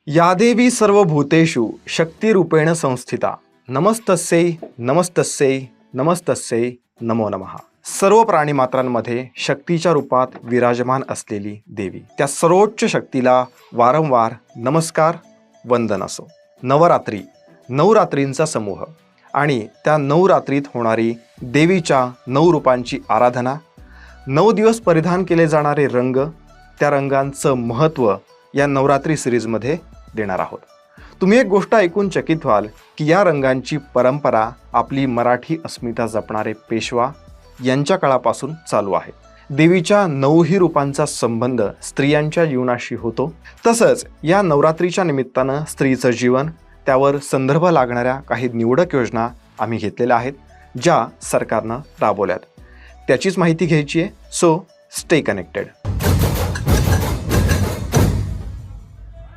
या देवी सर्वभूतेषु शक्तिरूपेण संस्थिता नमस्तस्यै नमस्तस्यै नमस्तस्यै नमो नमः। सर्व प्राणीमात्रांमध्ये शक्तीच्या रूपात विराजमान असलेली देवी, त्या सर्वोच्च शक्तीला वारंवार नमस्कार वंदन असो। नवरात्री, नवरात्रींचा समूह आणि त्या नवरात्रीत होणारी देवीच्या नऊ रूपांची आराधना, 9 दिवस परिधान केले जाणारे रंग, त्या रंगांचं महत्त्व या नवरात्री सिरीजमध्ये देणार आहोत। तुम्ही एक गोष्ट ऐकून चकित व्हाल की या रंगांची परंपरा आपली मराठी अस्मिता जपणारे पेशवा यांच्या काळापासून चालू आहे। देवीच्या 9ही रूपांचा संबंध स्त्रियांच्या जीवनाशी होतो। तसंच या नवरात्रीच्या निमित्तानं स्त्रीचं जीवन, त्यावर संदर्भ लागणाऱ्या काही निवडक योजना आम्ही घेतलेल्या आहेत, ज्या सरकारनं राबवल्यात। त्याचीच माहिती घ्यायची आहे, सो स्टे कनेक्टेड।